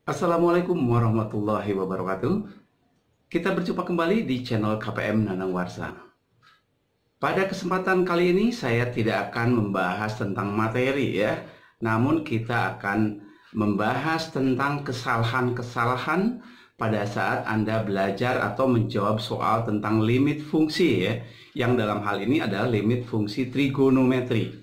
Assalamualaikum warahmatullahi wabarakatuh. Kita berjumpa kembali di channel KPM Nanang Warsa. Pada kesempatan kali ini saya tidak akan membahas tentang materi ya, namun kita akan membahas tentang kesalahan-kesalahan pada saat Anda belajar atau menjawab soal tentang limit fungsi ya, yang dalam hal ini adalah limit fungsi trigonometri.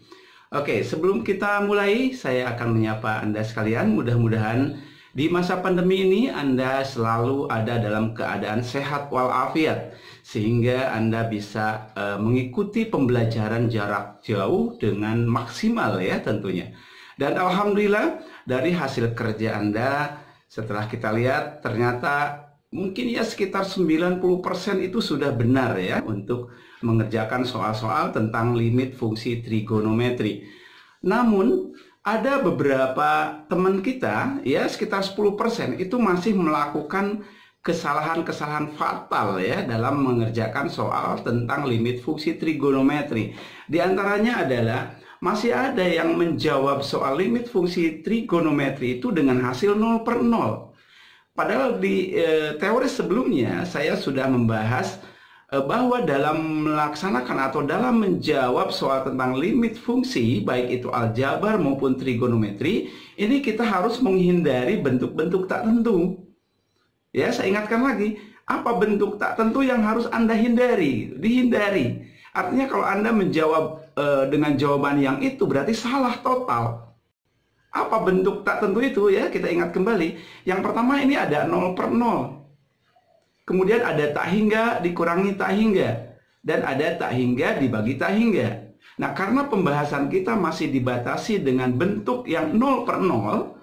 Oke, sebelum kita mulai, saya akan menyapa Anda sekalian. Mudah-mudahan di masa pandemi ini Anda selalu ada dalam keadaan sehat walafiat, sehingga Anda bisa mengikuti pembelajaran jarak jauh dengan maksimal ya tentunya. Dan alhamdulillah dari hasil kerja Anda setelah kita lihat ternyata mungkin ya sekitar 90% itu sudah benar ya untuk mengerjakan soal-soal tentang limit fungsi trigonometri. Namun ada beberapa teman kita ya sekitar 10% itu masih melakukan kesalahan-kesalahan fatal ya dalam mengerjakan soal tentang limit fungsi trigonometri. Di antaranya adalah masih ada yang menjawab soal limit fungsi trigonometri itu dengan hasil 0/0. Padahal di teori sebelumnya saya sudah membahas bahwa dalam melaksanakan atau dalam menjawab soal tentang limit fungsi, baik itu aljabar maupun trigonometri, ini kita harus menghindari bentuk-bentuk tak tentu. Ya, saya ingatkan lagi, apa bentuk tak tentu yang harus Anda hindari? Dihindari. Artinya kalau Anda menjawab dengan jawaban yang itu berarti salah total. Apa bentuk tak tentu itu ya? Kita ingat kembali. Yang pertama ini ada 0/0. Kemudian ada tak hingga dikurangi tak hingga. Dan ada tak hingga dibagi tak hingga. Nah, karena pembahasan kita masih dibatasi dengan bentuk yang 0/0,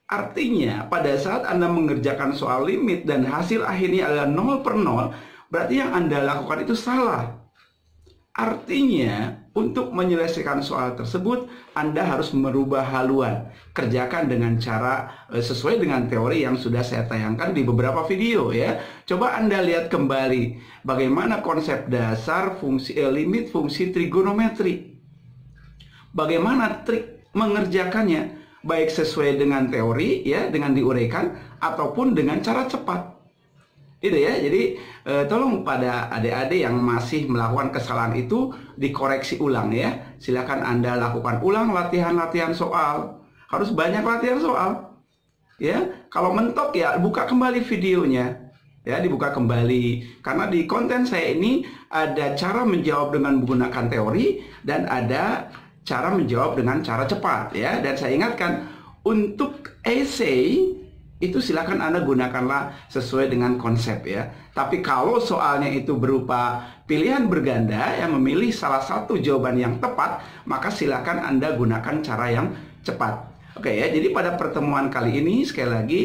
artinya pada saat Anda mengerjakan soal limit dan hasil akhirnya adalah 0/0, berarti yang Anda lakukan itu salah. Artinya, untuk menyelesaikan soal tersebut, Anda harus merubah haluan. Kerjakan dengan cara sesuai dengan teori yang sudah saya tayangkan di beberapa video ya. Coba Anda lihat kembali bagaimana konsep dasar limit fungsi trigonometri. Bagaimana trik mengerjakannya, baik sesuai dengan teori ya, dengan diuraikan ataupun dengan cara cepat. Itu ya, jadi tolong pada adik-adik yang masih melakukan kesalahan itu dikoreksi ulang ya. Silakan Anda lakukan ulang latihan-latihan soal. Harus banyak latihan soal. Ya, kalau mentok ya buka kembali videonya. Ya, dibuka kembali. Karena di konten saya ini ada cara menjawab dengan menggunakan teori dan ada cara menjawab dengan cara cepat ya. Dan saya ingatkan untuk essay itu silakan Anda gunakanlah sesuai dengan konsep ya. Tapi kalau soalnya itu berupa pilihan berganda yang memilih salah satu jawaban yang tepat, maka silakan Anda gunakan cara yang cepat. Oke ya, jadi pada pertemuan kali ini sekali lagi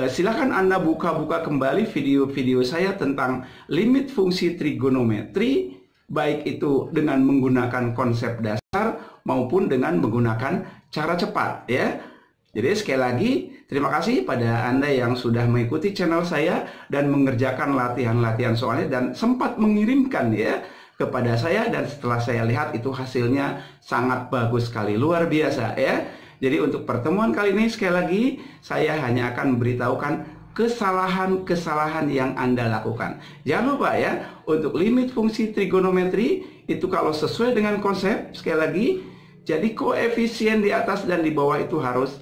silakan Anda buka-buka kembali video-video saya tentang limit fungsi trigonometri, baik itu dengan menggunakan konsep dasar maupun dengan menggunakan cara cepat ya. Jadi sekali lagi terima kasih pada Anda yang sudah mengikuti channel saya dan mengerjakan latihan-latihan soalnya dan sempat mengirimkan ya kepada saya, dan setelah saya lihat itu hasilnya sangat bagus sekali, luar biasa ya. Jadi untuk pertemuan kali ini sekali lagi saya hanya akan memberitahukan kesalahan-kesalahan yang Anda lakukan. Jangan lupa ya, untuk limit fungsi trigonometri itu kalau sesuai dengan konsep sekali lagi, jadi koefisien di atas dan di bawah itu harus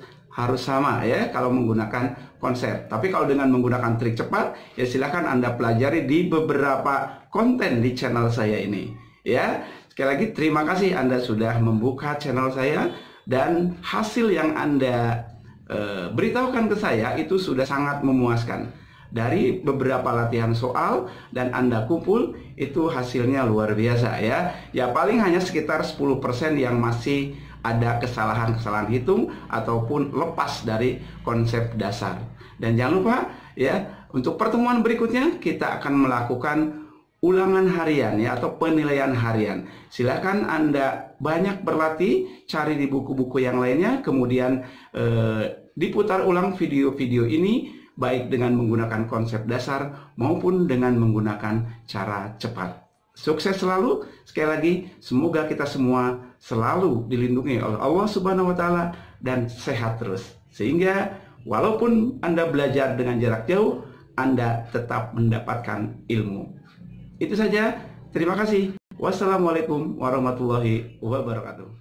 sama ya kalau menggunakan konsep. Tapi kalau dengan menggunakan trik cepat ya silakan Anda pelajari di beberapa konten di channel saya ini ya. Sekali lagi terima kasih Anda sudah membuka channel saya, dan hasil yang Anda beritahukan ke saya itu sudah sangat memuaskan. Dari beberapa latihan soal dan Anda kumpul itu hasilnya luar biasa ya. Ya paling hanya sekitar 10% yang masih ada kesalahan-kesalahan hitung ataupun lepas dari konsep dasar. Dan jangan lupa ya, untuk pertemuan berikutnya kita akan melakukan ulangan harian ya, atau penilaian harian. Silakan Anda banyak berlatih, cari di buku-buku yang lainnya, kemudian diputar ulang video-video ini baik dengan menggunakan konsep dasar maupun dengan menggunakan cara cepat. Sukses selalu. Sekali lagi, semoga kita semua selalu dilindungi oleh Allah Subhanahu wa Ta'ala dan sehat terus, sehingga Walaupun Anda belajar dengan jarak jauh, Anda tetap mendapatkan ilmu. Itu saja. Terima kasih. Wassalamualaikum warahmatullahi wabarakatuh.